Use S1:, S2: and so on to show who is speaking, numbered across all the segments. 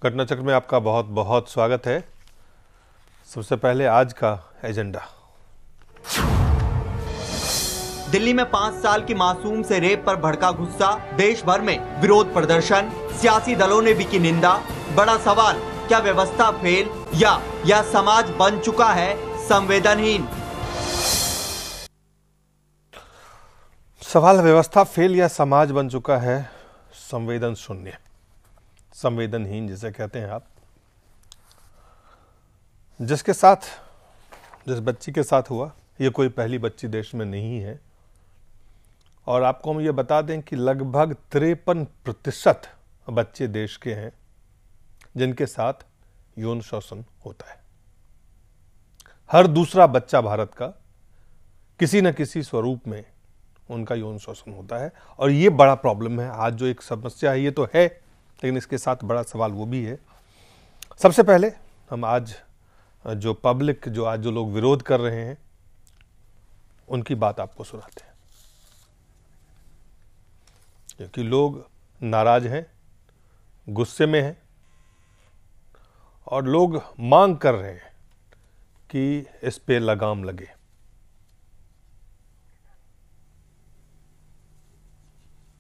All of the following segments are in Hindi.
S1: घटनाचक्र में आपका बहुत बहुत स्वागत है। सबसे पहले आज का एजेंडा।
S2: दिल्ली में 5 साल की मासूम से रेप पर भड़का गुस्सा, देश भर में विरोध प्रदर्शन, सियासी दलों ने भी की निंदा। बड़ा सवाल, क्या व्यवस्था फेल या यह समाज बन चुका है संवेदनहीन?
S1: सवाल व्यवस्था फेल या समाज बन चुका है संवेदन शून्य, संवेदनहीन जिसे कहते हैं आप। जिस बच्ची के साथ हुआ, ये कोई पहली बच्ची देश में नहीं है। और आपको हम ये बता दें कि लगभग 53% बच्चे देश के हैं जिनके साथ यौन शोषण होता है। हर दूसरा बच्चा भारत का किसी न किसी स्वरूप में उनका यौन शोषण होता है। और ये बड़ा प्रॉब्लम है। आज जो एक समस्या है ये तो है, लेकिन इसके साथ बड़ा सवाल वो भी है। सबसे पहले हम आज जो लोग विरोध कर रहे हैं उनकी बात आपको सुनाते हैं, क्योंकि लोग नाराज हैं, गुस्से में हैं और लोग मांग कर रहे हैं कि इस पे लगाम लगे।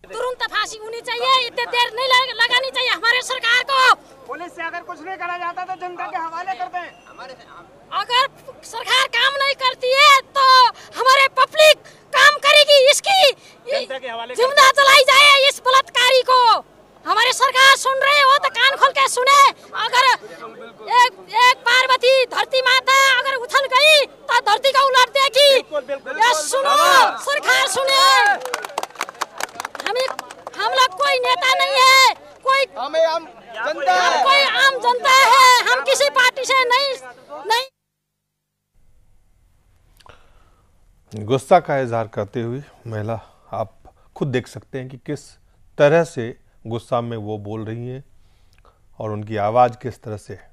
S3: तुरंत फांसी होनी चाहिए, इतने देर नहीं लगानी चाहिए हमारे सरकार को।
S4: पुलिस से अगर कुछ नहीं करा जाता तो जनता के हवाले कर दें।
S3: अगर सरकार काम नहीं करती है तो हमारे पब्लिक काम करेगी। इसकी जिम्मेदारी चलाई जाए इस बलात्कारी को। हमारे सरकार सुन रहे हो तो कान खोल के सुने। अगर एक पार्वती धरती माता अगर उछल गई तो धरती को उलट देगी। ये सुनो, सरकार सुने। हम लोग कोई नेता नहीं है, कोई आम जनता है। हम किसी पार्टी से नहीं।
S1: गुस्सा का इजहार करते हुए महिला, आप खुद देख सकते हैं कि किस तरह से गुस्सा में वो बोल रही हैं और उनकी आवाज़ किस तरह से है।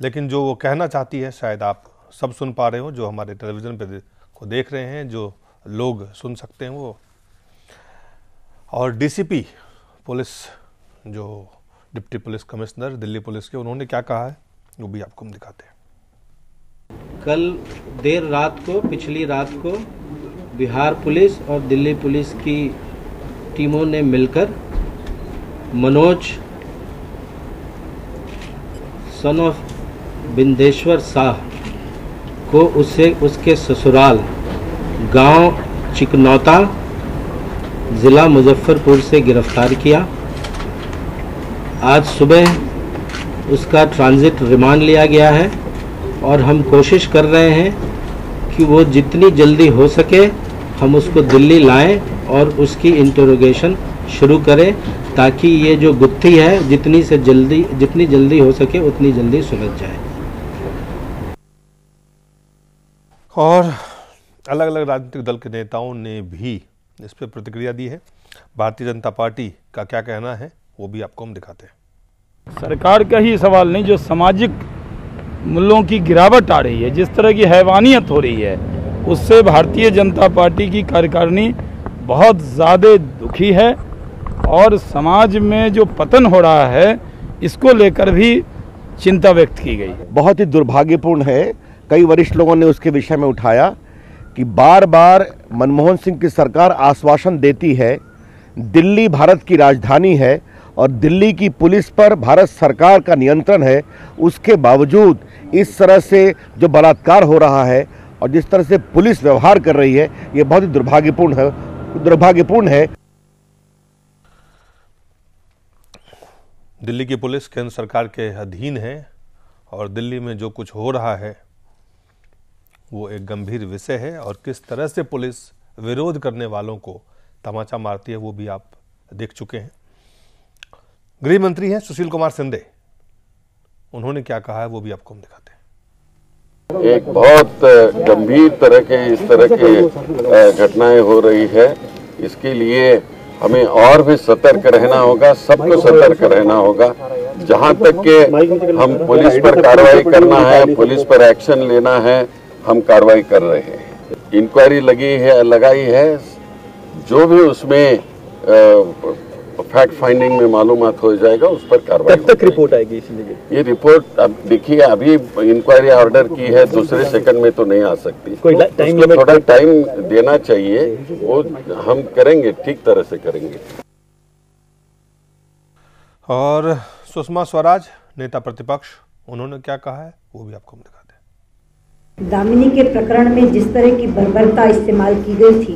S1: लेकिन जो वो कहना चाहती है शायद आप सब सुन पा रहे हो, जो हमारे टेलीविज़न पे को देख रहे हैं, जो लोग सुन सकते हैं वो। और डीसीपी पुलिस, जो deputy police commissioner Delhi police के, उन्होंने क्या कहा है वो भी आपको हम दिखाते हैं।
S5: कल देर रात को, पिछली रात को बिहार पुलिस और दिल्ली पुलिस की टीमों ने मिलकर मनोज सन ऑफ बिंदेश्वर शाह को उसके ससुराल गांव चिकनौता जिला मुजफ्फरपुर से गिरफ्तार किया। आज सुबह उसका ट्रांजिट रिमांड लिया गया है और हम कोशिश कर रहे हैं कि वो जितनी जल्दी हो सके हम उसको दिल्ली लाएं और उसकी इंटरोगेशन शुरू करें, ताकि ये जो गुत्थी है जितनी जल्दी हो सके उतनी जल्दी सुलझ जाए।
S1: और अलग अलग राजनीतिक दल के नेताओं ने भी इस पर प्रतिक्रिया दी है। भारतीय जनता पार्टी का क्या कहना है वो भी आपको हम दिखाते हैं।
S6: सरकार का ही सवाल नहीं, जो सामाजिक मूल्यों की गिरावट आ रही है, जिस तरह की हैवानियत हो रही है, उससे भारतीय जनता पार्टी की कार्यकारिणी बहुत ज़्यादा दुखी है। और समाज में जो पतन हो रहा है इसको लेकर भी चिंता व्यक्त की गई।
S7: बहुत ही दुर्भाग्यपूर्ण है। कई वरिष्ठ लोगों ने उसके विषय में उठाया कि बार बार मनमोहन सिंह की सरकार आश्वासन देती है, दिल्ली भारत की राजधानी है और दिल्ली की पुलिस पर भारत सरकार का नियंत्रण है, उसके बावजूद इस तरह से जो बलात्कार हो रहा है और जिस तरह से पुलिस व्यवहार कर रही है, ये बहुत ही दुर्भाग्यपूर्ण है।
S1: दिल्ली की पुलिस केंद्र सरकार के अधीन है और दिल्ली में जो कुछ हो रहा है वो एक गंभीर विषय है। और किस तरह से पुलिस विरोध करने वालों को तमाचा मारती है वो भी आप देख चुके हैं। गृह मंत्री हैं सुशील कुमार शिंदे, उन्होंने क्या कहा है वो भी आपको हम दिखाते हैं।
S8: एक बहुत गंभीर तरह के इस तरह के घटनाएं हो रही है, इसके लिए हमें और भी सतर्क रहना होगा, सबको सतर्क रहना होगा। जहां तक के हम पुलिस पर कार्रवाई करना है, पुलिस पर एक्शन लेना है, हम कार्रवाई कर रहे हैं। इंक्वायरी लगाई है, जो भी उसमें फैक्ट फाइंडिंग में मालूमात हो जाएगा, उस पर कार्रवाई।
S9: कब तक रिपोर्ट आएगी इसलिए?
S8: ये रिपोर्ट अब देखिए, अभी इंक्वायरी ऑर्डर की है, दूसरे सेकंड में तो नहीं आ सकती,
S9: कोई टाइम लिमिट?
S8: थोड़ा टाइम देना चाहिए, वो हम करेंगे, ठीक तरह से करेंगे।
S1: और सुषमा स्वराज नेता प्रतिपक्ष, उन्होंने क्या कहा है वो भी आपको हम दिखाते हैं।
S10: दामिनी के प्रकरण में जिस तरह की बर्बरता इस्तेमाल की गई थी,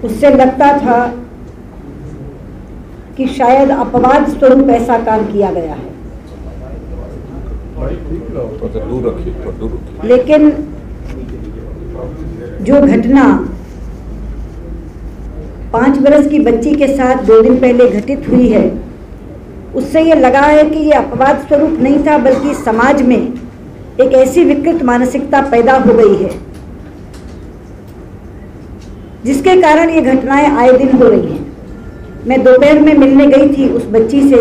S10: उससे लगता था कि शायद अपवाद स्वरूप ऐसा काम किया गया है, लेकिन जो घटना 5 बरस की बच्ची के साथ 2 दिन पहले घटित हुई है, उससे ये लगा है कि ये अपवाद स्वरूप नहीं था, बल्कि समाज में एक ऐसी विकृत मानसिकता पैदा हो गई है जिसके कारण ये घटनाएं आए दिन हो रही हैं। मैं दोपहर में मिलने गई थी उस बच्ची से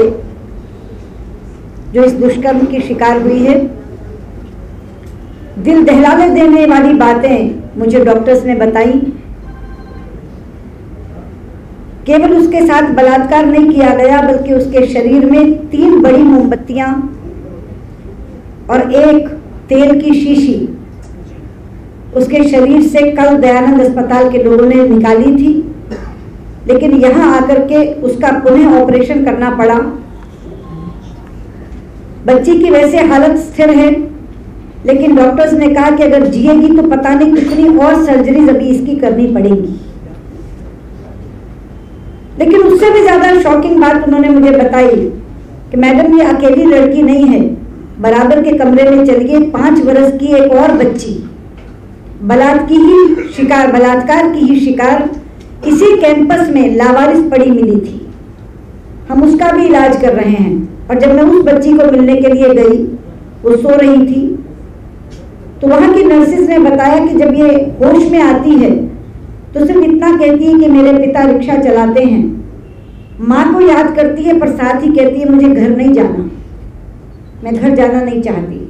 S10: जो इस दुष्कर्म की शिकार हुई है। दिल दहलाने देने वाली बातें मुझे डॉक्टर्स ने बताई। केवल उसके साथ बलात्कार नहीं किया गया, बल्कि उसके शरीर में 3 बड़ी मोमबत्तियां और एक तेल की शीशी उसके शरीर से कल दयानंद अस्पताल के लोगों ने निकाली थी, लेकिन यहां आकर के उसका पुनः ऑपरेशन करना पड़ा। बच्ची की वैसे हालत स्थिर है, लेकिन डॉक्टर्स ने कहा कि अगर जिएगी तो पता नहीं कितनी और सर्जरीज अभी इसकी करनी पड़ेगी। लेकिन उससे भी ज्यादा शॉकिंग बात उन्होंने मुझे बताई कि मैडम ये अकेली लड़की नहीं है, बराबर के कमरे में चलिए 5 बरस की एक और बच्ची बलात्कार की ही शिकार इसी कैंपस में लावारिस पड़ी मिली थी। हम उसका भी इलाज कर रहे हैं। और जब मैं उस बच्ची को मिलने के लिए गई, वो सो रही थी, तो वहां की नर्सेस ने बताया कि जब ये होश में आती है तो सिर्फ इतना कहती है कि मेरे पिता रिक्शा चलाते हैं। माँ को याद करती है, पर साथ ही कहती है मुझे घर नहीं जाना, मैं घर जाना नहीं चाहती।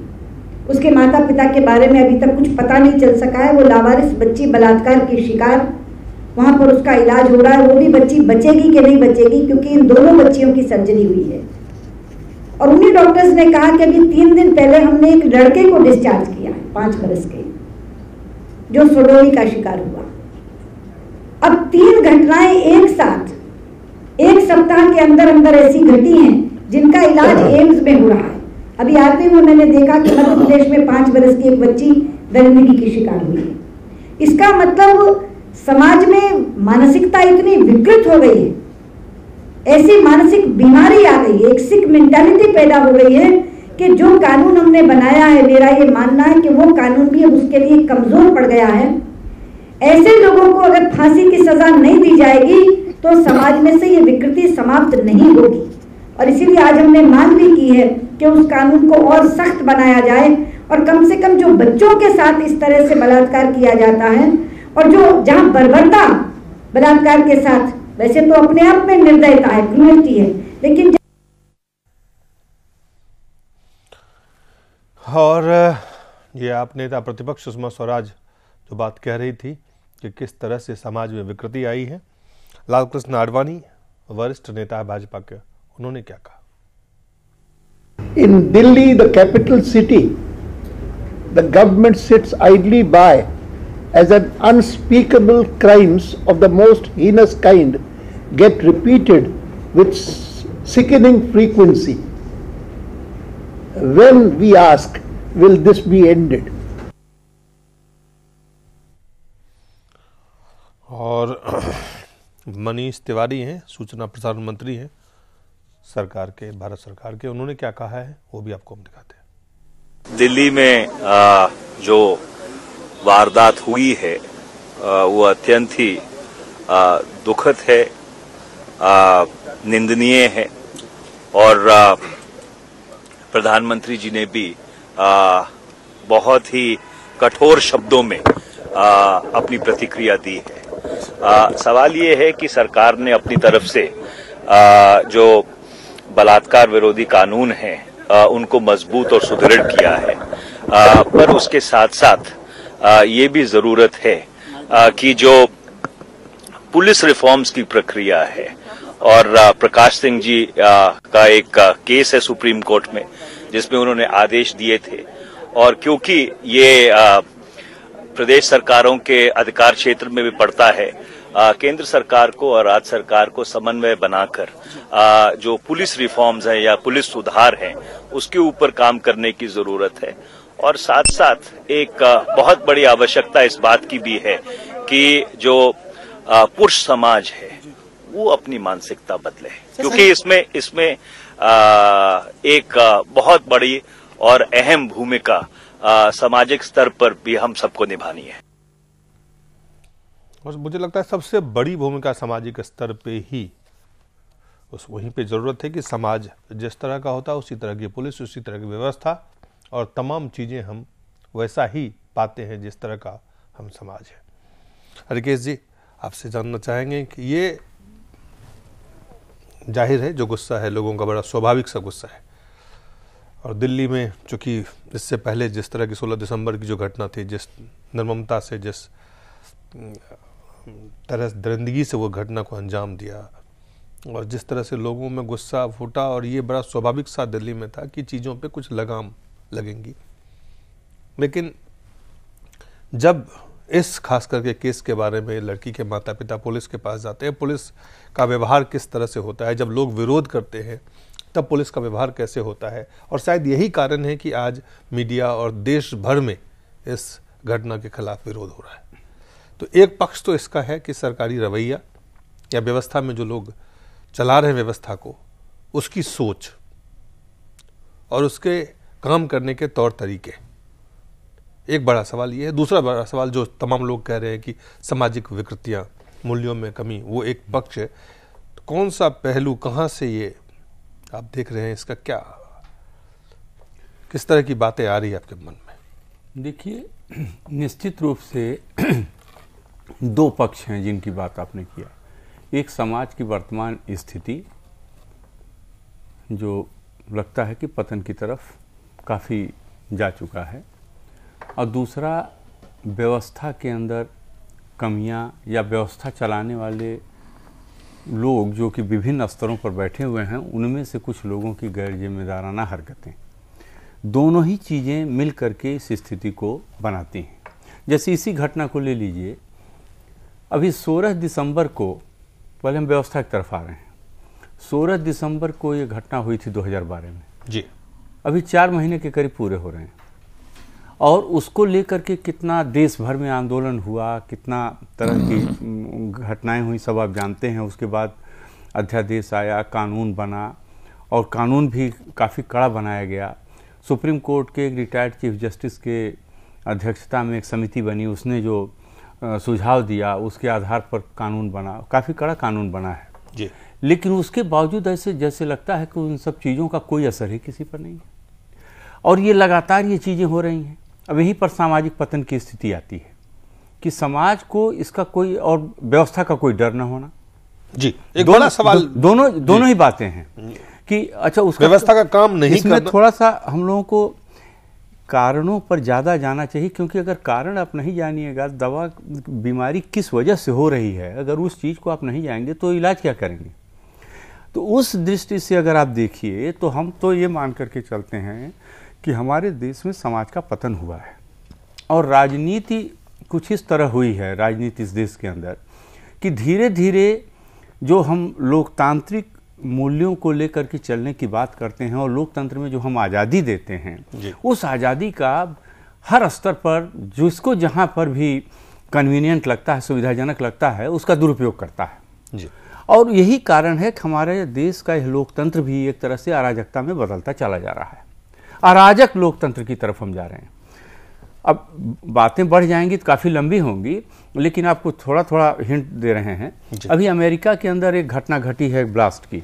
S10: उसके माता पिता के बारे में अभी तक कुछ पता नहीं चल सका है। वो लावारिस बच्ची बलात्कार की शिकार, वहां पर उसका इलाज हो रहा है। वो भी बच्ची बचेगी कि नहीं बचेगी, क्योंकि इन दोनों बच्चियों की सर्जरी हुई है। और उन्हीं डॉक्टर्स ने कहा कि अभी 3 दिन पहले हमने एक लड़के को डिस्चार्ज किया है 5 बरस के, जो सोडोमी का शिकार हुआ। अब 3 घटनाएं एक साथ 1 सप्ताह के अंदर अंदर ऐसी घटी हैं जिनका इलाज एम्स में हो रहा है। अभी आते हुए मैंने देखा कि मध्य प्रदेश में 5 बरस की एक बच्ची दरिंदगी की शिकार हुई है। इसका मतलब समाज में मानसिकता इतनी विकृत हो गई है, ऐसी मानसिक बीमारी आ गई है, एक सिक मेंटालिटी पैदा हो गई है कि जो कानून हमने बनाया है, मेरा ये मानना है कि वो कानून भी अब उसके लिए कमजोर पड़ गया है। ऐसे लोगों को अगर फांसी की सजा नहीं दी जाएगी तो समाज में से ये विकृति समाप्त नहीं होगी। और इसीलिए आज हमने मांग भी की है कि उस कानून को और सख्त बनाया जाए, और कम से कम जो बच्चों के साथ इस तरह से बलात्कार किया जाता है, और जो जहां बर्बरता बलात्कार के साथ, वैसे तो अपने आप में निर्दयता है, क्रूरती है, लेकिन
S1: और ये आप नेता प्रतिपक्ष सुषमा स्वराज जो बात कह रही थी कि किस तरह से समाज में विकृति आई है। लाल कृष्ण आडवाणी वरिष्ठ नेता है भाजपा के, उन्होंने क्या कहा?
S11: In Delhi, the capital city, the government sits idly by as an unspeakable crimes of the most heinous kind get repeated with sickening frequency. When we ask, will this be ended?
S1: और मनीष तिवारी हैं, सूचना प्रसारण मंत्री हैं सरकार के, भारत सरकार के, उन्होंने क्या कहा है वो भी आपको हम दिखाते हैं।
S12: दिल्ली में जो वारदात हुई है वो अत्यंत ही दुखद है, निंदनीय है, और प्रधानमंत्री जी ने भी बहुत ही कठोर शब्दों में अपनी प्रतिक्रिया दी है। सवाल ये है कि सरकार ने अपनी तरफ से जो बलात्कार विरोधी कानून है उनको मजबूत और सुदृढ़ किया है, पर उसके साथ साथ ये भी जरूरत है कि जो पुलिस रिफॉर्म्स की प्रक्रिया है और प्रकाश सिंह जी का एक केस है सुप्रीम कोर्ट में जिसमें उन्होंने आदेश दिए थे और क्योंकि ये प्रदेश सरकारों के अधिकार क्षेत्र में भी पड़ता है, केंद्र सरकार को और राज्य सरकार को समन्वय बनाकर जो पुलिस रिफॉर्म्स हैं या पुलिस सुधार हैं उसके ऊपर काम करने की जरूरत है। और साथ साथ एक बहुत बड़ी आवश्यकता इस बात की भी है कि जो पुरुष समाज है वो अपनी मानसिकता बदले, क्योंकि इसमें एक बहुत बड़ी और अहम भूमिका सामाजिक स्तर पर भी हम सबको निभानी है।
S1: और मुझे लगता है सबसे बड़ी भूमिका सामाजिक स्तर पे ही वहीं पे जरूरत है कि समाज जिस तरह का होता है उसी तरह की पुलिस, उसी तरह की व्यवस्था और तमाम चीजें हम वैसा ही पाते हैं जिस तरह का हम समाज है। हरिकेश जी, आपसे जानना चाहेंगे कि ये जाहिर है जो गुस्सा है लोगों का बड़ा स्वाभाविक सा गुस्सा है और दिल्ली में चूंकि इससे पहले जिस तरह की 16 दिसंबर की जो घटना थी, जिस निर्ममता से, जिस तरह दरिंदगी से वो घटना को अंजाम दिया और जिस तरह से लोगों में गुस्सा फूटा और ये बड़ा स्वाभाविक सा दिल्ली में था कि चीज़ों पे कुछ लगाम लगेंगी। लेकिन जब इस खास करके केस के बारे में लड़की के माता पिता पुलिस के पास जाते हैं, पुलिस का व्यवहार किस तरह से होता है, जब लोग विरोध करते हैं तब पुलिस का व्यवहार कैसे होता है, और शायद यही कारण है कि आज मीडिया और देश भर में इस घटना के खिलाफ विरोध हो रहा है। तो एक पक्ष तो इसका है कि सरकारी रवैया या व्यवस्था में जो लोग चला रहे हैं व्यवस्था को, उसकी सोच और उसके काम करने के तौर तरीके, एक बड़ा सवाल ये है। दूसरा बड़ा सवाल जो तमाम लोग कह रहे हैं कि सामाजिक विकृतियां, मूल्यों में कमी, वो एक पक्ष है। तो कौन सा पहलू, कहाँ से ये आप देख रहे हैं, इसका क्या, किस तरह की बातें आ रही है आपके मन में?
S13: देखिए, निश्चित रूप से दो पक्ष हैं जिनकी बात आपने किया। एक समाज की वर्तमान स्थिति जो लगता है कि पतन की तरफ काफ़ी जा चुका है, और दूसरा व्यवस्था के अंदर कमियां या व्यवस्था चलाने वाले लोग जो कि विभिन्न स्तरों पर बैठे हुए हैं, उनमें से कुछ लोगों की गैर जिम्मेदाराना हरकतें, दोनों ही चीज़ें मिल करके इस स्थिति को बनाती हैं। जैसे इसी घटना को ले लीजिए, अभी 16 दिसंबर को, पहले हम व्यवस्था की तरफ आ रहे हैं, 16 दिसंबर को ये घटना हुई थी 2012 में
S1: जी।
S13: अभी 4 महीने के करीब पूरे हो रहे हैं और उसको लेकर के कितना देश भर में आंदोलन हुआ, कितना तरह की घटनाएं हुई, सब आप जानते हैं। उसके बाद अध्यादेश आया, कानून बना और कानून भी काफ़ी कड़ा बनाया गया। सुप्रीम कोर्ट के एक रिटायर्ड चीफ जस्टिस के अध्यक्षता में एक समिति बनी, उसने जो सुझाव दिया उसके आधार पर कानून बना, काफ़ी कड़ा कानून बना है
S1: जी।
S13: लेकिन उसके बावजूद ऐसे जैसे लगता है कि उन सब चीज़ों का कोई असर ही किसी पर नहीं है और ये लगातार ये चीज़ें हो रही हैं। अब यहीं पर सामाजिक पतन की स्थिति आती है कि समाज को इसका कोई, और व्यवस्था का कोई डर न होना
S1: जी। एक बड़ा सवाल,
S13: दोनों ही बातें हैं कि अच्छा उसका
S1: व्यवस्था का काम नहीं
S13: इसमें थोड़ा सा हम लोगों को कारणों पर ज़्यादा जाना चाहिए, क्योंकि अगर कारण आप नहीं जानिएगा, दवा बीमारी किस वजह से हो रही है, अगर उस चीज़ को आप नहीं जाएंगे तो इलाज क्या करेंगे। तो उस दृष्टि से अगर आप देखिए तो हम तो ये मान करके चलते हैं कि हमारे देश में समाज का पतन हुआ है और राजनीति कुछ इस तरह हुई है, राजनीति इस देश के अंदर, कि धीरे धीरे जो हम लोकतांत्रिक मूल्यों को लेकर के चलने की बात करते हैं और लोकतंत्र में जो हम आज़ादी देते हैं, उस आज़ादी का हर स्तर पर जिसको जहाँ पर भी कन्वीनियंट लगता है, सुविधाजनक लगता है, उसका दुरुपयोग करता है जी। और यही कारण है कि हमारे देश का यह लोकतंत्र भी एक तरह से अराजकता में बदलता चला जा रहा है। अराजक लोकतंत्र की तरफ हम जा रहे हैं। अब बातें बढ़ जाएंगी तो काफ़ी लंबी होंगी, लेकिन आपको थोड़ा थोड़ा हिंट दे रहे हैं। अभी अमेरिका के अंदर एक घटना घटी है ब्लास्ट की।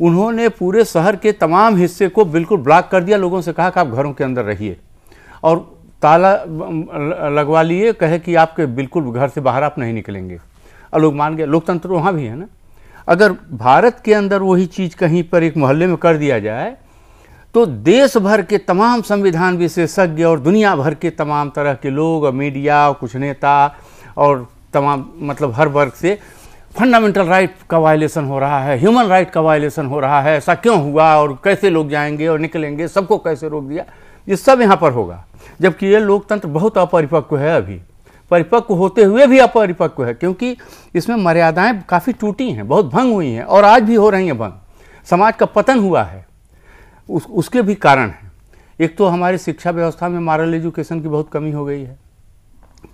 S13: उन्होंने पूरे शहर के तमाम हिस्से को बिल्कुल ब्लॉक कर दिया, लोगों से कहा कि आप घरों के अंदर रहिए और ताला लगवा लिए, कहे कि आपके बिल्कुल घर से बाहर आप नहीं निकलेंगे, और लोग मान गए। लोकतंत्र वहाँ भी है ना। अगर भारत के अंदर वही चीज़ कहीं पर एक मोहल्ले में कर दिया जाए तो देश भर के तमाम संविधान विशेषज्ञ और दुनिया भर के तमाम तरह के लोग और मीडिया और कुछ नेता और तमाम मतलब हर वर्ग से फंडामेंटल राइट का वायलेशन हो रहा है, ह्यूमन राइट का वायलेशन हो रहा है, ऐसा क्यों हुआ और कैसे लोग जाएंगे और निकलेंगे, सबको कैसे रोक दिया, ये सब यहाँ पर होगा। जबकि ये लोकतंत्र बहुत अपरिपक्व है, अभी परिपक्व होते हुए भी अपरिपक्व है, क्योंकि इसमें मर्यादाएं काफ़ी टूटी हैं, बहुत भंग हुई हैं और आज भी हो रही हैं भंग। समाज का पतन हुआ है, उसके भी कारण हैं। एक तो हमारी शिक्षा व्यवस्था में मॉरल एजुकेशन की बहुत कमी हो गई है।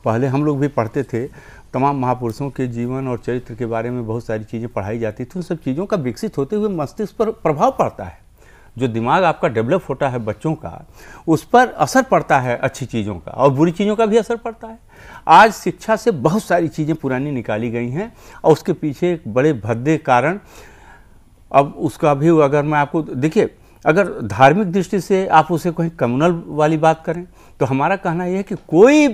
S13: पहले हम लोग भी पढ़ते थे, तमाम महापुरुषों के जीवन और चरित्र के बारे में बहुत सारी चीज़ें पढ़ाई जाती थी। उन सब चीज़ों का विकसित होते हुए मस्तिष्क पर प्रभाव पड़ता है। जो दिमाग आपका डेवलप होता है बच्चों का, उस पर असर पड़ता है अच्छी चीज़ों का, और बुरी चीज़ों का भी असर पड़ता है। आज शिक्षा से बहुत सारी चीज़ें पुरानी निकाली गई हैं और उसके पीछे एक बड़े भद्दे कारण, अब उसका भी अगर मैं आपको देखिए, अगर धार्मिक दृष्टि से आप उसे कहीं कम्युनल वाली बात करें तो हमारा कहना यह है कि कोई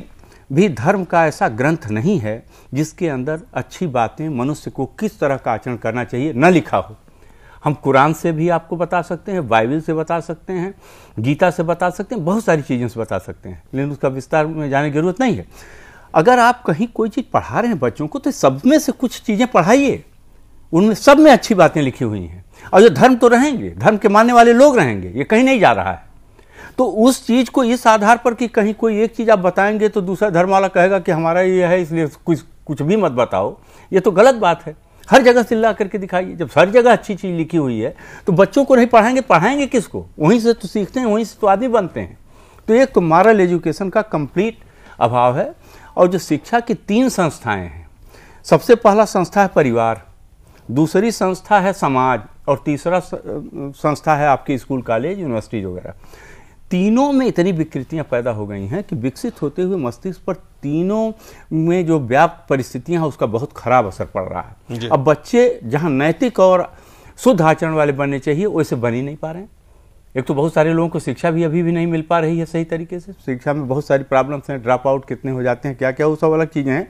S13: भी धर्म का ऐसा ग्रंथ नहीं है जिसके अंदर अच्छी बातें मनुष्य को किस तरह का आचरण करना चाहिए न लिखा हो। हम कुरान से भी आपको बता सकते हैं, बाइबल से बता सकते हैं, गीता से बता सकते हैं, बहुत सारी चीज़ों से बता सकते हैं, लेकिन उसका विस्तार में जाने की जरूरत नहीं है। अगर आप कहीं कोई चीज़ पढ़ा रहे हैं बच्चों को तो सब में से कुछ चीज़ें पढ़ाइए, उनमें सब में अच्छी बातें लिखी हुई हैं। और ये धर्म तो रहेंगे, धर्म के मानने वाले लोग रहेंगे, ये कहीं नहीं जा रहा है। तो उस चीज़ को इस आधार पर कि कहीं कोई एक चीज़ आप बताएंगे तो दूसरा धर्म वाला कहेगा कि हमारा ये है इसलिए कुछ भी मत बताओ, ये तो गलत बात है। हर जगह से ला करके दिखाइए। जब हर जगह अच्छी चीज़ लिखी हुई है तो बच्चों को नहीं पढ़ाएंगे किसको? वहीं से तो सीखते हैं, वहीं से तो आदमी बनते हैं। तो एक तो मॉरल एजुकेशन का कंप्लीट अभाव है। और जो शिक्षा की 3 संस्थाएं हैं, सबसे पहला संस्था है परिवार, दूसरी संस्था है समाज और तीसरा संस्था है आपकी स्कूल कॉलेज यूनिवर्सिटीज वगैरह। तीनों में इतनी विकृतियां पैदा हो गई हैं कि विकसित होते हुए मस्तिष्क पर तीनों में जो व्याप्त परिस्थितियां हैं उसका बहुत खराब असर पड़ रहा है। अब बच्चे जहां नैतिक और शुद्ध आचरण वाले बनने चाहिए वैसे बन ही नहीं पा रहे हैं। एक तो बहुत सारे लोगों को शिक्षा भी अभी भी नहीं मिल पा रही है सही तरीके से। शिक्षा में बहुत सारी प्रॉब्लम्स हैं, ड्रॉप आउट कितने हो जाते हैं, क्या क्या वो सब अलग चीज़ें हैं।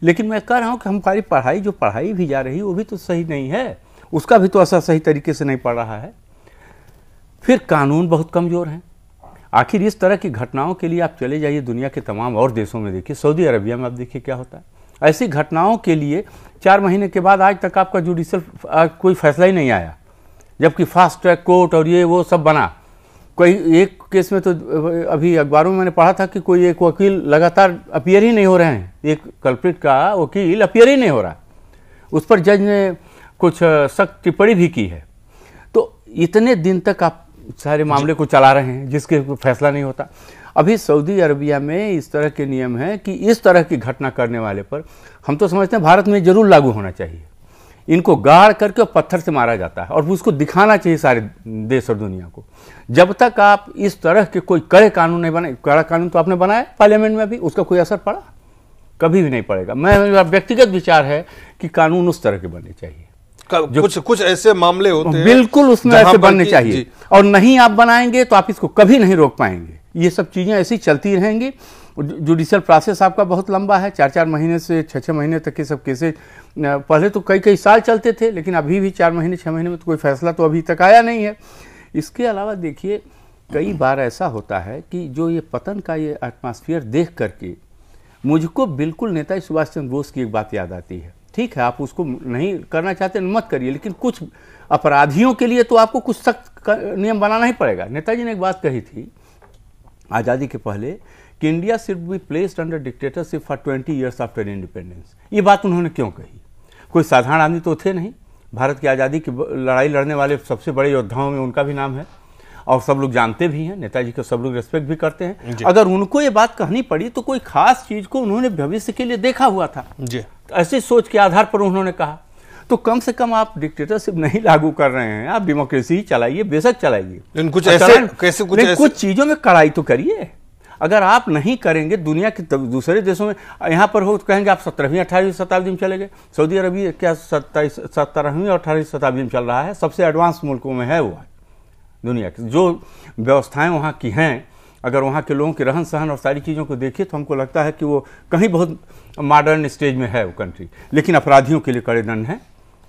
S13: लेकिन मैं कह रहा हूँ कि हमारी पढ़ाई जो पढ़ाई भी जा रही है वो भी तो सही नहीं है, उसका भी तो असर सही तरीके से नहीं पड़ रहा है। फिर कानून बहुत कमज़ोर हैं। आखिर इस तरह की घटनाओं के लिए आप चले जाइए दुनिया के तमाम और देशों में, देखिए सऊदी अरबिया में आप देखिए क्या होता है। ऐसी घटनाओं के लिए 4 महीने के बाद आज तक आपका जुडिशल कोई फैसला ही नहीं आया, जबकि फास्ट ट्रैक कोर्ट और ये वो सब बना। कोई एक केस में तो अभी अखबारों में मैंने पढ़ा था कि कोई एक वकील लगातार अपीयर ही नहीं हो रहे हैं, एक कल्प्रिट का वकील अपीयर ही नहीं हो रहा, उस पर जज ने कुछ सख्त टिप्पणी भी की है। तो इतने दिन तक आप सारे मामले को चला रहे हैं जिसके फैसला नहीं होता। अभी सऊदी अरबिया में इस तरह के नियम हैं कि इस तरह की घटना करने वाले पर हम तो समझते हैं भारत में जरूर लागू होना चाहिए। इनको गाड़ करके पत्थर से मारा जाता है और उसको दिखाना चाहिए सारे देश और दुनिया को। जब तक आप इस तरह के कोई कड़े कानून नहीं बनाए, कड़ा कानून तो आपने बनाया पार्लियामेंट में भी, उसका कोई असर पड़ा? कभी भी नहीं पड़ेगा। मेरा व्यक्तिगत विचार है कि कानून उस तरह के बनने चाहिए।
S1: कुछ ऐसे मामले होते हैं
S13: बिल्कुल उसमें ऐसे बनने चाहिए, और नहीं आप बनाएंगे तो आप इसको कभी नहीं रोक पाएंगे। ये सब चीज़ें ऐसी चलती रहेंगी। जुडिशियल प्रोसेस आपका बहुत लंबा है, 4-4 महीने से 6-6 महीने तक के सब केसेज, पहले तो कई साल चलते थे, लेकिन अभी भी 4 महीने 6 महीने में तो कोई फैसला तो अभी तक आया नहीं है। इसके अलावा देखिए कई बार ऐसा होता है कि जो ये पतन का ये एटमॉस्फेयर देख करके मुझको बिल्कुल नेताजी सुभाष चंद्र बोस की एक बात याद आती है। ठीक है, आप उसको नहीं करना चाहते मत करिए, लेकिन कुछ अपराधियों के लिए तो आपको कुछ सख्त नियम बनाना ही पड़ेगा। नेताजी ने एक बात कही थी आज़ादी के पहले कि India should be placed under dictatorship for 20 years after independence. ये बात उन्होंने क्यों कही? कोई साधारण आदमी तो थे नहीं, भारत की आज़ादी की लड़ाई लड़ने वाले सबसे बड़े योद्धाओं में उनका भी नाम है और सब लोग जानते भी हैं, नेताजी को सब लोग रिस्पेक्ट भी करते हैं। अगर उनको ये बात कहनी पड़ी तो कोई खास चीज़ को उन्होंने भविष्य के लिए देखा हुआ था जी। ऐसी सोच के आधार पर उन्होंने कहा। तो कम से कम आप डिक्टेटरशिप नहीं लागू कर रहे हैं, आप डेमोक्रेसी चलाइए, बेशक चलाइए, कुछ चीज़ों में कड़ाई तो करिए। अगर आप नहीं करेंगे, दुनिया के दूसरे देशों में यहाँ पर हो तो कहेंगे आप 17वीं 18वीं शताब्दी में चले गए। सऊदी अरबिया क्या 17वीं और 18वीं शताब्दी में चल रहा है, सबसे एडवांस मुल्कों में है वो दुनिया की। जो व्यवस्थाएं वहाँ की हैं, अगर वहाँ के लोगों के रहन सहन और सारी चीज़ों को देखिए तो हमको लगता है कि वो कहीं बहुत मॉडर्न स्टेज में है वो कंट्री। लेकिन अपराधियों के लिए कड़े दंड हैं,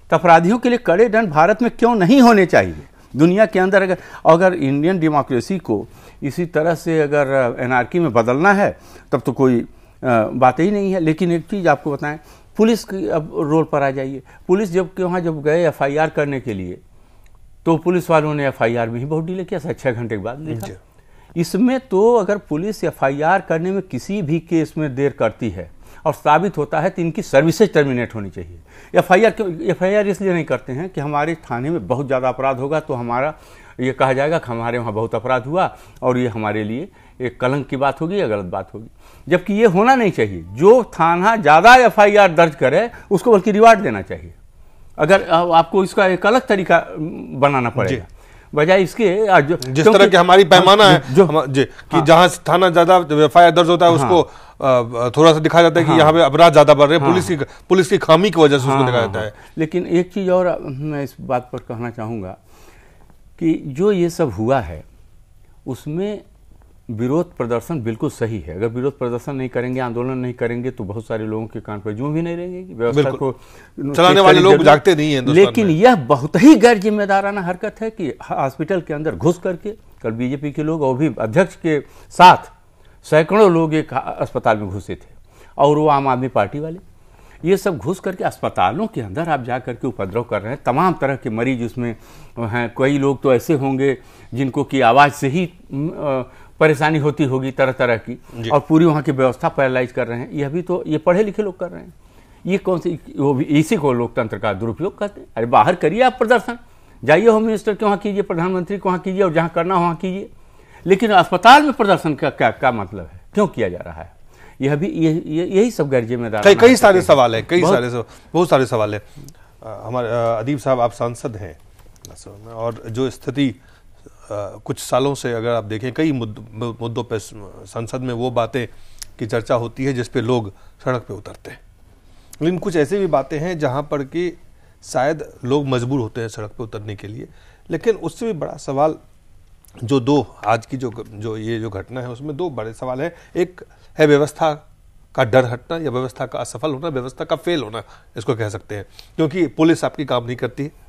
S13: तो अपराधियों के लिए कड़े दंड भारत में क्यों नहीं होने चाहिए? दुनिया के अंदर अगर इंडियन डेमोक्रेसी को इसी तरह से अगर एनार्की में बदलना है तब तो कोई बात ही नहीं है। लेकिन एक चीज़ आपको बताएं, पुलिस की अब रोल पर आ जाइए। पुलिस वहाँ जब गए FIR करने के लिए, तो पुलिस वालों ने FIR में ही बहुत डिले किया, 6 घंटे के बाद देखा। इसमें तो अगर पुलिस FIR करने में किसी भी केस में देर करती है और साबित होता है तो इनकी सर्विसेज टर्मिनेट होनी चाहिए। FIR इसलिए नहीं करते हैं कि हमारे थाने में बहुत ज़्यादा अपराध होगा तो हमारा ये कहा जाएगा कि हमारे वहाँ बहुत अपराध हुआ और ये हमारे लिए एक कलंक की बात होगी या गलत बात होगी, जबकि ये होना नहीं चाहिए। जो थाना ज़्यादा FIR दर्ज करे उसको बल्कि रिवार्ड देना चाहिए। अगर आपको इसका एक अलग तरीका बनाना पड़ेगा, बजाय इसके
S1: जिस तरह की हमारी पैमाना है कि जहाँ थाना ज्यादा FIR दर्ज होता है उसको थोड़ा सा दिखाया जाता है कि यहाँ पे अपराध ज्यादा बढ़ रहे हैं, पुलिस की खामी की वजह से उसको दिखाया जाता है।
S13: लेकिन एक चीज और मैं इस बात पर कहना चाहूँगा कि जो ये सब हुआ है उसमें विरोध प्रदर्शन बिल्कुल सही है। अगर विरोध प्रदर्शन नहीं करेंगे, आंदोलन नहीं करेंगे तो बहुत सारे लोगों के कान पर जूं भी नहीं रहेंगे कि व्यवस्था को
S1: चलाने वाले लोग जागते नहीं हैं।
S13: लेकिन यह बहुत ही गैर जिम्मेदाराना हरकत है कि हॉस्पिटल के अंदर घुस करके, कल बीजेपी के लोग और भी अध्यक्ष के साथ सैकड़ों लोग एक अस्पताल में घुसे थे और वो आम आदमी पार्टी वाले, ये सब घुस करके अस्पतालों के अंदर आप जा करके उपद्रव कर रहे हैं। तमाम तरह के मरीज उसमें हैं। कई लोग तो ऐसे होंगे जिनको की आवाज़ से ही परेशानी होती होगी तरह तरह की, और पूरी वहाँ की व्यवस्था पैरालाइज कर रहे हैं। यह भी तो ये पढ़े लिखे लोग कर रहे हैं। ये कौन सी, वो भी इसी को लोकतंत्र का दुरुपयोग करते हैं। अरे बाहर करिए आप प्रदर्शन, जाइए होम मिनिस्टर के वहाँ कीजिए, प्रधानमंत्री के वहाँ कीजिए और जहाँ करना वहाँ कीजिए, लेकिन अस्पताल में प्रदर्शन का क्या मतलब है, क्यों किया जा रहा है? यह भी यही सब गैर जिम्मेदार।
S1: कई सारे सवाल है, बहुत सारे सवाल है। हमारे अदीब साहब, आप सांसद हैं और जो स्थिति कुछ सालों से अगर आप देखें कई मुद्दों पे संसद में वो बातें की चर्चा होती है जिस पे लोग सड़क पे उतरते हैं, लेकिन कुछ ऐसी भी बातें हैं जहां पर कि शायद लोग मजबूर होते हैं सड़क पे उतरने के लिए। लेकिन उससे भी बड़ा सवाल जो आज की जो घटना है उसमें दो बड़े सवाल है। एक है व्यवस्था का डर हटना या व्यवस्था का असफल होना, व्यवस्था का फेल होना इसको कह सकते हैं, क्योंकि पुलिस आपकी काम नहीं करती है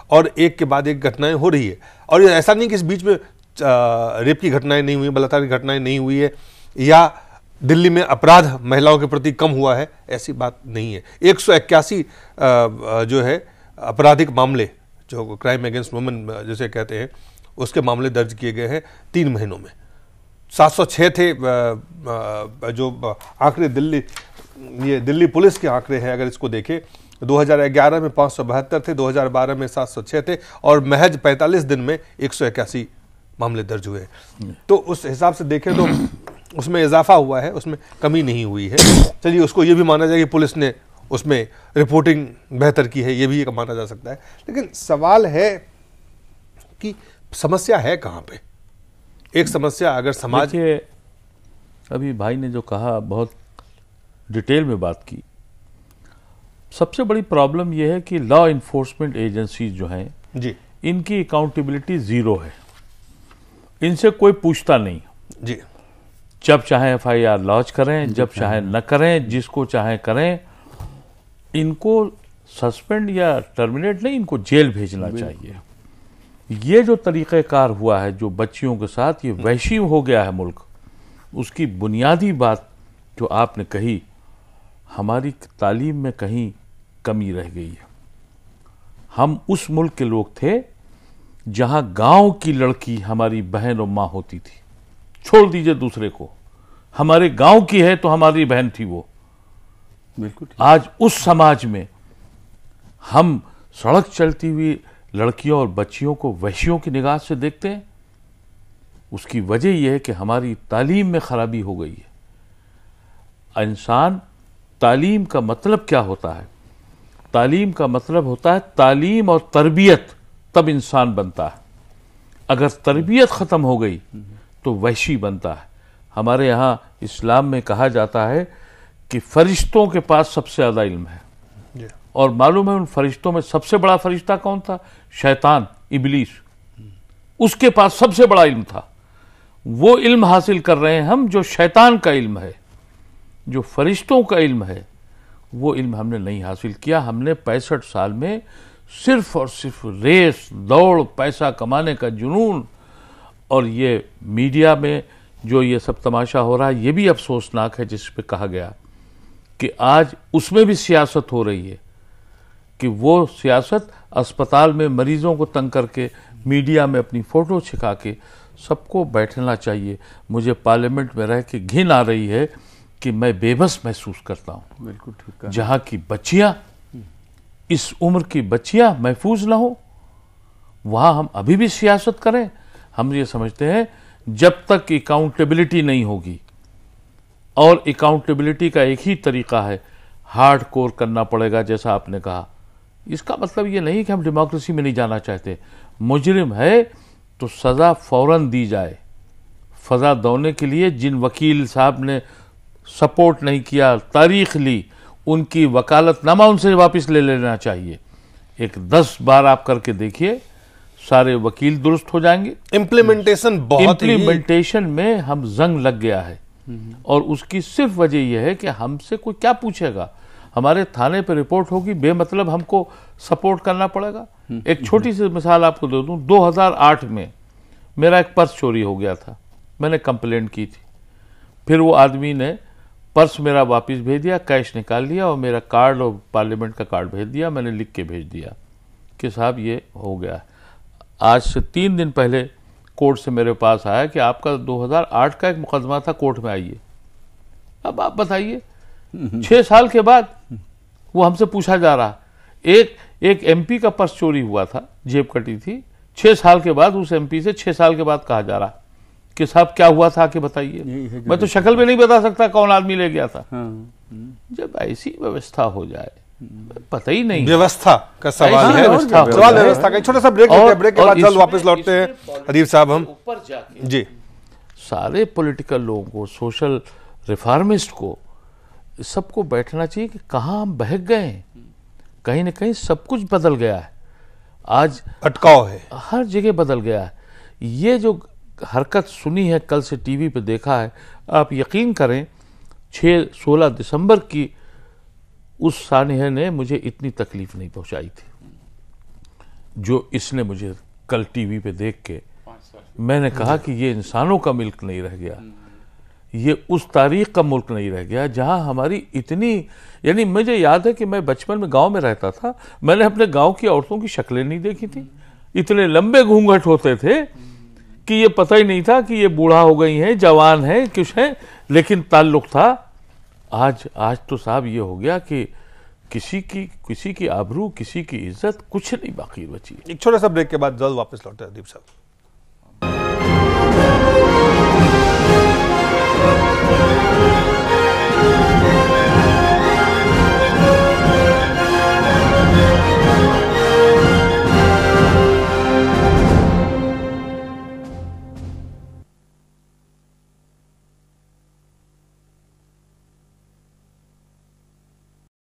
S1: और एक के बाद एक घटनाएं हो रही है। और ऐसा नहीं कि इस बीच में रेप की घटनाएं नहीं हुई, बलात्कार की घटनाएं नहीं हुई है या दिल्ली में अपराध महिलाओं के प्रति कम हुआ है, ऐसी बात नहीं है। 181 जो है आपराधिक मामले, जो क्राइम अगेंस्ट वुमेन जिसे कहते हैं, उसके मामले दर्ज किए गए हैं 3 महीनों में। 706 थे जो आंकड़े दिल्ली पुलिस के आंकड़े हैं। अगर इसको देखें 2011 में 572 थे, 2012 में 706 थे और महज 45 दिन में 181 मामले दर्ज हुए। तो उस हिसाब से देखें तो उसमें इजाफा हुआ है, उसमें कमी नहीं हुई है। चलिए उसको ये भी माना जाए कि पुलिस ने उसमें रिपोर्टिंग बेहतर की है, ये भी माना जा सकता है। लेकिन सवाल है कि समस्या है कहाँ पे? एक समस्या अगर समाज,
S14: अभी भाई ने जो कहा बहुत डिटेल में बात की, सबसे बड़ी प्रॉब्लम यह है कि लॉ इन्फोर्समेंट एजेंसीज जो हैं
S1: जी,
S14: इनकी अकाउंटेबिलिटी जीरो है। इनसे कोई पूछता नहीं
S1: जी।
S14: जब चाहे FIR लॉन्च करें, जब चाहे न करें, जिसको चाहे करें। इनको सस्पेंड या टर्मिनेट नहीं, इनको जेल भेजना चाहिए। ये जो तरीक़ेकार हुआ है जो बच्चियों के साथ, ये वहशी हो गया है मुल्क। उसकी बुनियादी बात जो आपने कही, हमारी तालीम में कहीं कमी रह गई है। हम उस मुल्क के लोग थे जहां गांव की लड़की हमारी बहन और मां होती थी, छोड़ दीजिए दूसरे को, हमारे गांव की है तो हमारी बहन थी वो।
S13: बिल्कुल।
S14: आज उस समाज में हम सड़क चलती हुई लड़कियों और बच्चियों को वहशियों की निगाह से देखते हैं। उसकी वजह यह है कि हमारी तालीम में खराबी हो गई है। इंसान, तालीम का मतलब क्या होता है? तालीम का मतलब होता है तालीम और तरबियत, तब इंसान बनता है। अगर तरबियत खत्म हो गई तो वहशी बनता है। हमारे यहाँ इस्लाम में कहा जाता है कि फरिश्तों के पास सबसे ज्यादा इल्म है, और मालूम है उन फरिश्तों में सबसे बड़ा फरिश्ता कौन था? शैतान, इबलीस। उसके पास सबसे बड़ा इल्म था। वो इल्म हासिल कर रहे हैं हम जो शैतान का इल्म है। जो फरिश्तों का इल्म है वो इल्म हमने नहीं हासिल किया। हमने 65 साल में सिर्फ और सिर्फ रेस, दौड़, पैसा कमाने का जुनून, और ये मीडिया में जो ये सब तमाशा हो रहा है, ये भी अफसोसनाक है, जिस पे कहा गया कि आज उसमें भी सियासत हो रही है, कि वो सियासत अस्पताल में मरीजों को तंग करके मीडिया में अपनी फोटो छिपा के सबको बैठना चाहिए। मुझे पार्लियामेंट में रह के घिन आ रही है कि मैं बेबस महसूस करता हूँ।
S13: बिल्कुल ठीक है।
S14: जहाँ की बच्चियाँ, इस उम्र की बच्चियाँ महफूज ना हो, वहाँ हम अभी भी सियासत करें। हम ये समझते हैं जब तक अकाउंटेबिलिटी नहीं होगी, और अकाउंटेबिलिटी का एक ही तरीका है, हार्ड कोर करना पड़ेगा जैसा आपने कहा। इसका मतलब ये नहीं कि हम डेमोक्रेसी में नहीं जाना चाहते। मुजरिम है तो सज़ा फौरन दी जाए। सज़ा देने के लिए जिन वकील साहब ने सपोर्ट नहीं किया, तारीख ली, उनकी वकालतनामा उनसे वापस ले लेना चाहिए। एक 10 बार आप करके देखिए, सारे वकील दुरुस्त हो जाएंगे। इम्प्लीमेंटेशन में हम जंग लग गया है, और उसकी सिर्फ वजह यह है कि हमसे कोई क्या पूछेगा। हमारे थाने पर रिपोर्ट होगी, बेमतलब हमको सपोर्ट करना पड़ेगा। एक छोटी सी मिसाल आपको दे दूं, 2008 में मेरा एक पर्स चोरी हो गया था, मैंने कंप्लेंट की थी। फिर वो आदमी ने पर्स मेरा वापस भेज दिया, कैश निकाल लिया और मेरा कार्ड और पार्लियामेंट का कार्ड भेज दिया। मैंने लिख के भेज दिया कि साहब ये हो गया। आज से 3 दिन पहले कोर्ट से मेरे पास आया कि आपका 2008 का एक मुकदमा था, कोर्ट में आइए। अब आप बताइए, 6 साल के बाद वो हमसे पूछा जा रहा। एक एमपी का पर्स चोरी हुआ था, जेब कटी थी, 6 साल के बाद उस एमपी से 6 साल के बाद कहा जा रहा कि साहब क्या हुआ था कि बताइए। मैं तो शक्ल में नहीं बता सकता कौन आदमी ले गया था। जब ऐसी व्यवस्था हो जाए, पता ही नहीं,
S1: व्यवस्था का सवाल है, सवाल व्यवस्था का। छोटा सा ब्रेक लेते हैं, ब्रेक के बाद जल्द वापस लौटते हैं। अदीब साहब, हम
S14: ऊपर जाके
S1: जी
S14: सारे पॉलिटिकल लोगों को, सोशल रिफॉर्मिस्ट को, सबको बैठना चाहिए कि कहाँ हम बहक गए हैं। कहीं ना कहीं सब कुछ बदल गया है, आज
S1: अटकाव है,
S14: हर जगह बदल गया है। ये जो हरकत सुनी है, कल से टीवी पे देखा है, आप यकीन करें 16 दिसंबर की उस सानिया ने मुझे इतनी तकलीफ नहीं पहुंचाई थी जो इसने मुझे कल टीवी पे देख के। मैंने कहा कि ये इंसानों का मुल्क नहीं रह गया, ये उस तारीख का मुल्क नहीं रह गया जहां हमारी इतनी, यानी मुझे याद है कि मैं बचपन में गांव में रहता था, मैंने अपने गांव की औरतों की शक्लें नहीं देखी थी। इतने लंबे घूंघट होते थे कि ये पता ही नहीं था कि ये बूढ़ा हो गई हैं, जवान हैं, कुछ हैं, लेकिन ताल्लुक था। आज तो साहब ये हो गया कि किसी की आबरू, किसी की इज्जत, कुछ नहीं बाकी बची।
S1: एक छोटा सा ब्रेक के बाद जल्द वापस लौटते हैं अदीब साहब।